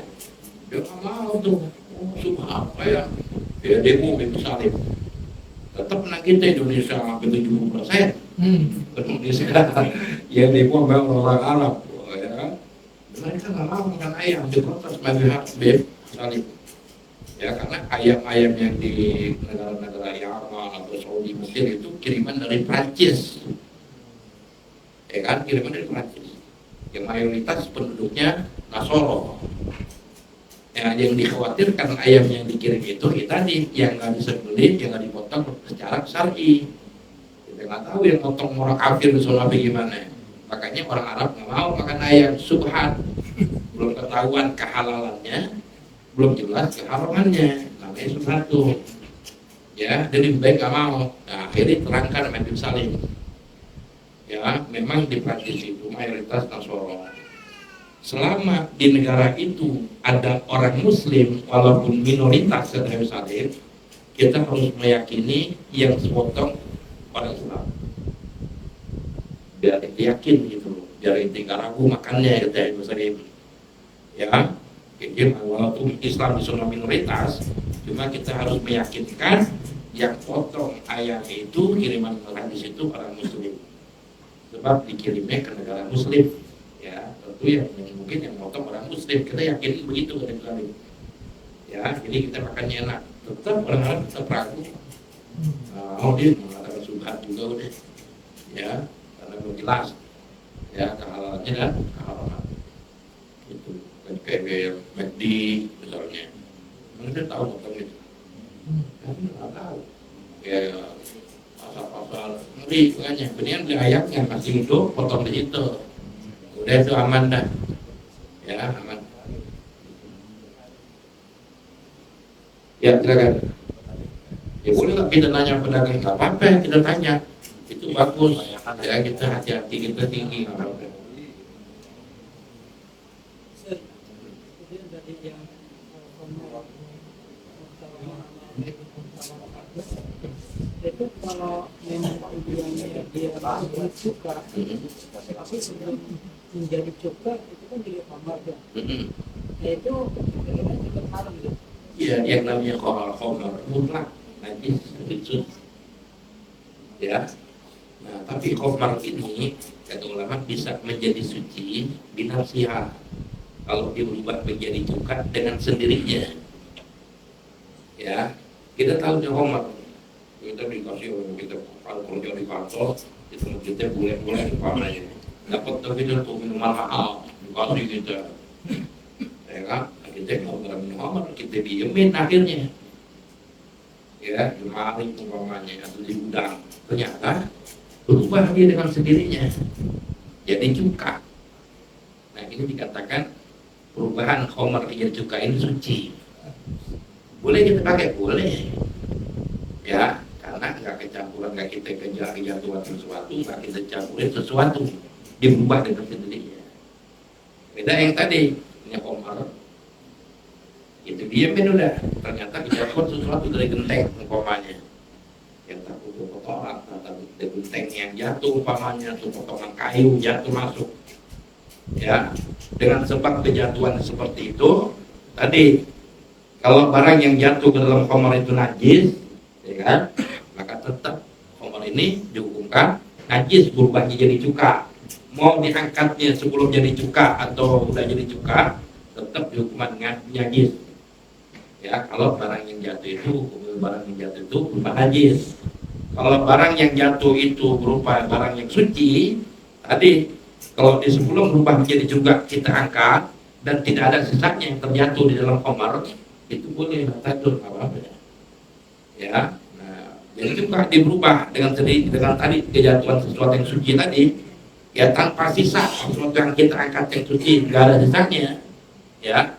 Dia nggak mau tuh. Subhat kayak ya demo itu salib. Tetap menang kita Indonesia hampir 70%. Indonesia ya demo sama orang Arab. Mereka nggak mau makan ayam, diprotes mazhab salib. Ya karena ayam-ayam yang di negara-negara Yaman atau Saudi Mesir itu kiriman dari Prancis. Ya kan, kiriman dari Prancis. Yang mayoritas penduduknya Nasoro. Ya, yang dikhawatirkan ayam yang dikirim itu tadi yang nggak disembelih, yang nggak dipotong secara syar'i. Kita nggak tahu yang potong orang kafir soal bagaimana. Makanya orang Arab nggak mau makan ayam subhat, belum ketahuan kehalalannya, belum jelas keharamannya, namanya subhat tuh. Ya, jadi baik nggak mau. Nah, akhirnya terangkan sama Ibn Salim. Ya, memang di Prancis itu mayoritas Nasoro. Selama di negara itu ada orang Muslim, walaupun minoritas kata Ibn Salim, kita harus meyakini yang sepotong orang Islam. Biar kita yakin gitu, biar kita nggak ragu makannya gitu ya Ibn Salim. Ya, jadi walaupun Islam di zona minoritas, cuma kita harus meyakinkan yang potong ayam itu kiriman hadis itu orang Muslim, sebab dikirimnya ke negara Muslim. Ya, tentu yang mungkin yang potong orang Muslim, kita yakin begitu kan Ibn Salim. Ya, jadi kita makannya enak. Tetap orang-orang tetap ragu. Dia mengatakan subhat juga udah. Ya, karena belum jelas. Ya, kehalalannya dan keharaman. Itu kan kayak McD misalnya. Mereka tahu potong itu. Tapi nggak tahu. Ya, pasal-pasal ngeri makanya. Beneran beli ayamnya masih hidup, potong di situ. Udah itu aman dah. Ya, aman. Ya, silakan. Ya boleh lah kita nanya pedagang, nggak apa-apa kita tanya. Itu bagus. Ya kita hati-hati, kita tinggi, nggak apa-apa. kemudiannya dia berbuat suka, tapi sebelum menjadi cuka itu kan jadi khamar ya. Nah itu kira-kira tetap haram gitu. Ya, yang namanya khamar mutlak najis itu ya. Nah, tapi khamar ini kata ulama bisa menjadi suci binafsiha kalau dia berubah menjadi cuka dengan sendirinya. Ya, kita tahu nih khamar, kita dikasih kita kalau kerja di kantor kita boleh umpamanya dapat tapi itu untuk minuman mahal dikasih kita, ya kan? Kita mau minum khamar kita diemin akhirnya, ya di mari umpamanya atau di gudang ternyata berubah dia dengan sendirinya jadi cuka. Nah ini dikatakan perubahan khamar menjadi cuka ini suci. Boleh kita pakai? Boleh. Ya, karena nggak kecampuran, nggak kita kejatuhan sesuatu, nggak kita campurin sesuatu, dia berubah dengan sendirinya. Beda yang tadi, ini khamar, itu diamin udah, ternyata kejatuhan sesuatu dari genteng umpamanya, yang takut kotoran, atau dari genteng yang jatuh umpamanya, atau potongan kayu jatuh masuk, ya, dengan sebab kejatuhan seperti itu, tadi kalau barang yang jatuh ke dalam khamar itu najis, ya kan, maka tetap khamar ini dihukumkan najis, berubahnya jadi cuka. Mau diangkatnya sebelum jadi cuka atau udah jadi cuka, tetap dihukuman najis. Ya, kalau barang yang jatuh itu berupa najis. Kalau barang yang jatuh itu berupa barang yang suci, tadi kalau di sebelum berubah menjadi cuka kita angkat dan tidak ada sisanya yang terjatuh di dalam khamar, itu boleh tadur apa-apa ya. Nah, jadi cuka berubah dengan sendiri dengan tadi kejatuhan sesuatu yang suci tadi, ya tanpa sisa sesuatu yang kita angkat yang suci nggak ada sisanya, ya.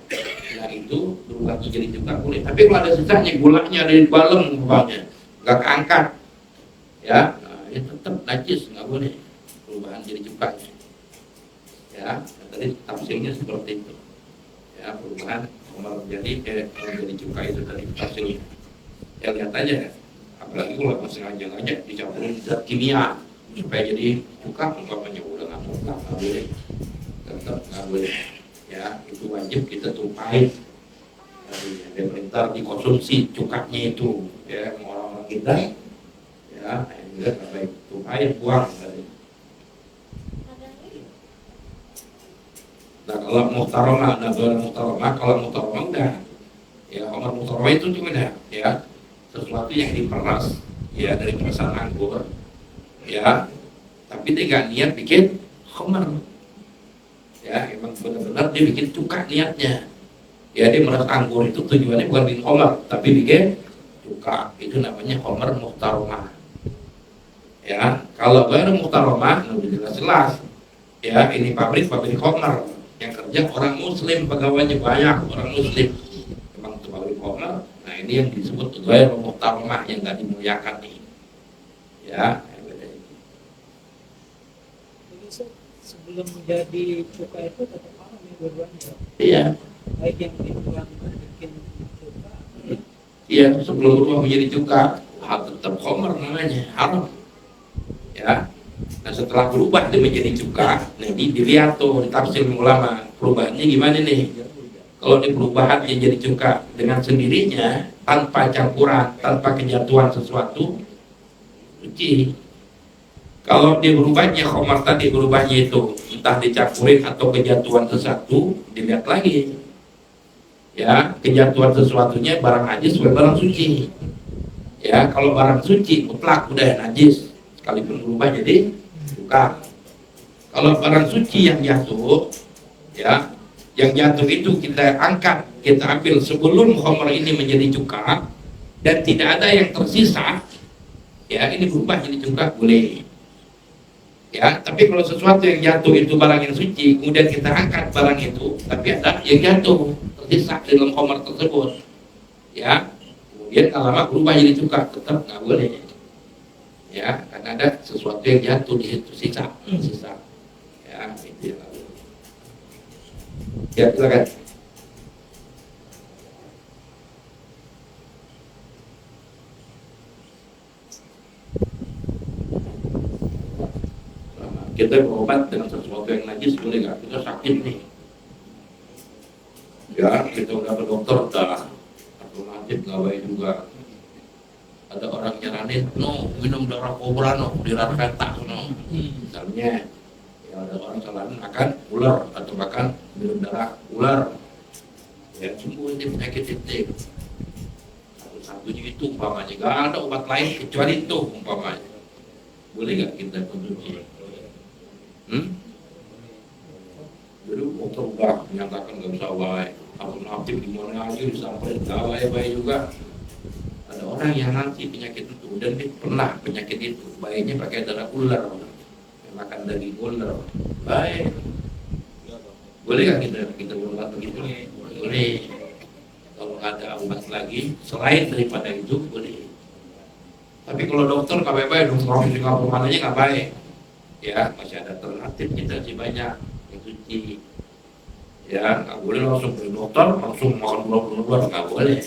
Nah itu berubah menjadi cuka boleh. Tapi kalau ada sisanya, gulanya ada di dalam umpamanya nggak keangkat, ya, nah, itu tetap najis, nggak boleh perubahan jadi cukanya. Ya, tadi tafsirnya seperti itu. Ya, perubahan khamar menjadi cuka itu tadi tafsirnya. Ya lihat aja, apalagi kalau sengaja aja dicampurin zat kimia supaya jadi cuka, umpamanya udah nggak boleh, tetap nggak boleh. Ya, itu wajib kita tumpahin. Dan perintah dikonsumsi cukanya itu, ya, orang-orang kita, ya, enggak baik tumpahin buang tadi. Nah kalau muhtaramah, kalau muhtaramah udah, ya khamar muhtaramah itu cuma ya sesuatu yang diperas, ya dari perasan anggur, ya, tapi dia nggak niat bikin khamar, ya emang benar-benar dia bikin cuka niatnya, ya dia meras anggur itu tujuannya bukan bikin khamar, tapi bikin cuka, itu namanya khamar muhtaramah. Ya kalau baru muhtaramah, jelas-jelas, ya ini pabrik khamar. Yang kerja orang muslim, pegawainya banyak orang muslim, memang itu pabrik khamar. Nah ini yang disebut ghairu muhtaramah, yang nggak dimuliakan nih, ya. Jadi sebelum menjadi cuka itu tetap haram ya dua-duanya. Iya. Baik yang dibuang bikin cuka. Iya, sebelum berubah menjadi cuka, tetap khamar namanya, haram. Ya. Nah setelah berubah dia menjadi cuka, nah dilihat tuh di tafsir ulama perubahannya gimana nih. Kalau di perubahan dia jadi cuka dengan sendirinya, tanpa campuran, tanpa kejatuhan sesuatu, suci. Kalau dia berubahnya khamar tadi, berubahnya itu entah dicampurin atau kejatuhan sesuatu, dilihat lagi. Ya, kejatuhan sesuatunya barang najis atau barang suci. Ya, kalau barang suci mutlak udah najis, sekalipun berubah jadi cuka. Kalau barang suci yang jatuh, ya, yang jatuh itu kita angkat, kita ambil sebelum khamar ini menjadi cuka dan tidak ada yang tersisa, ya ini berubah jadi cuka boleh. Ya, tapi kalau sesuatu yang jatuh itu barang yang suci, kemudian kita angkat barang itu, tapi ada yang jatuh tersisa di dalam khamar tersebut, ya, kemudian lama berubah jadi cuka, tetap nggak boleh. Ya, karena ada sesuatu yang jatuh di situ, sisa. Ya, itu. Ya, silakan. kita berobat dengan sesuatu yang najis boleh nggak? Kita sakit nih, ya kita udah ke dokter dah, alternatif nggak baik juga. Ada orang nyaranin, no minum darah kobra no, di darah petak no, misalnya. Ya ada orang saranin makan ular atau makan minum darah ular, ya sembuh ini penyakit itu. Satu-satunya itu umpamanya, nggak ada obat lain kecuali itu umpamanya. Boleh nggak kita konsumsi? Jadi dokter udah menyatakan nggak bisa baik, alternatif di mana aja disamperin nggak baik juga. Ada orang yang nanti penyakit itu dan dia pernah penyakit itu, baiknya pakai darah ular, makan daging ular, baik. Boleh nggak kita berobat begitu? Boleh. Kalau ada obat lagi selain daripada itu boleh. Tapi kalau dokter nggak baik, dokter Singapura mananya nggak baik, ya masih ada alternatif kita sih banyak yang suci. Ya nggak boleh langsung ke dokter langsung makan buah-buah nggak boleh.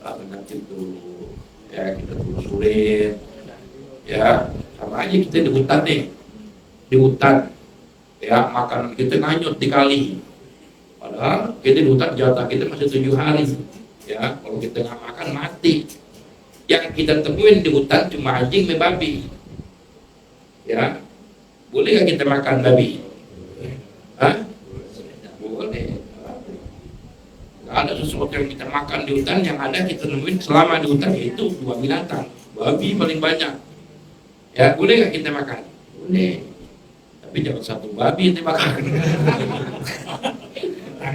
Alternatif dulu, ya kita telusurin, ya sama aja kita di hutan nih, di hutan, ya makan kita nganyut di kali, padahal kita di hutan jatah kita masih 7 hari, ya kalau kita nggak makan mati. Yang kita temuin di hutan cuma anjing dan babi, ya boleh nggak kita makan babi? Hah? Boleh. Ada sesuatu yang kita makan di hutan, yang ada kita nemuin selama di hutan itu 2 binatang, babi paling banyak. Ya boleh nggak kita makan? Boleh. Tapi jangan satu babi yang dimakan.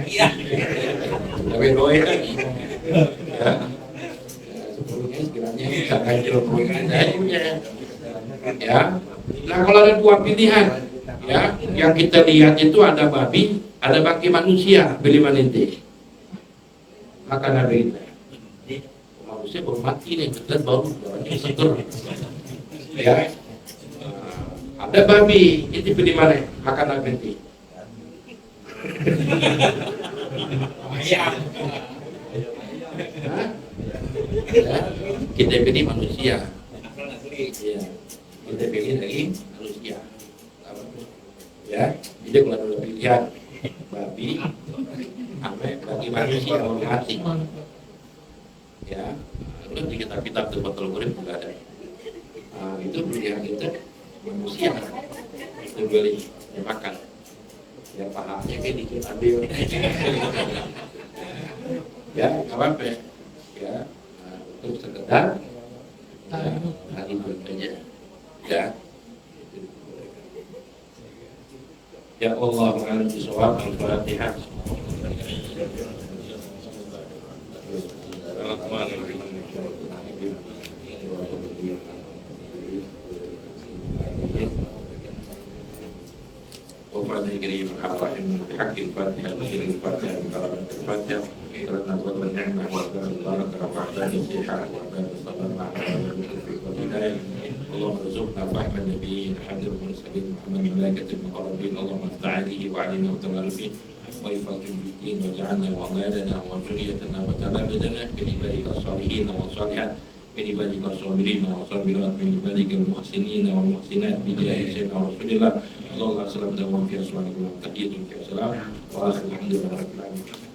Iya. Tapi doa lagi. Ya. Sebelumnya sekiranya bisa ganjil aja. Ya. Nah kalau ada 2 pilihan, ya yang kita lihat itu ada babi, ada bangkai manusia, pilih mana ente? Makan ada itu. Manusia baru mati nih, kita baru darahnya seger. Ya, ada babi, itu pilih mana? Makan apa itu? Ya, kita pilih manusia. Ya, kita pilih dari manusia. Ya, jadi kalau ada pilihan babi, bagi manusia yang mati, ya itu di kitab-kitab Tufatul Qorib juga ada. Itu pilihan kita manusia itu boleh dimakan, ya pahamnya kayak dikit ambil, ya nggak apa-apa, ya untuk sekedar hari berikutnya, ya. Ya Allah mengalami sholat al-Fatihah. وفاتح كريم الرحيم بحق الفاتحة وسر الفاتحة بكرامة الفاتحة كرنا فضل النعمة وأبدال البركة وأعداد الصحة وأبدال الصلاة على التوفيق والهداية اللهم ارزقنا فهم النبيين حمد المرسلين محمد الملائكة المقربين اللهم افتح عليه وعلينا وتغربين ويفضل بالدين واجعلنا وأولادنا وذريتنا وتلامذنا من عبادك الصالحين والصالحات من عبادك الصابرين والصابرات من عبادك المحسنين والمحسنات بجاه سيدنا رسول الله اللهم صل وسلم في أسمائك وتحية في السلام وآخر الحمد لله رب العالمين.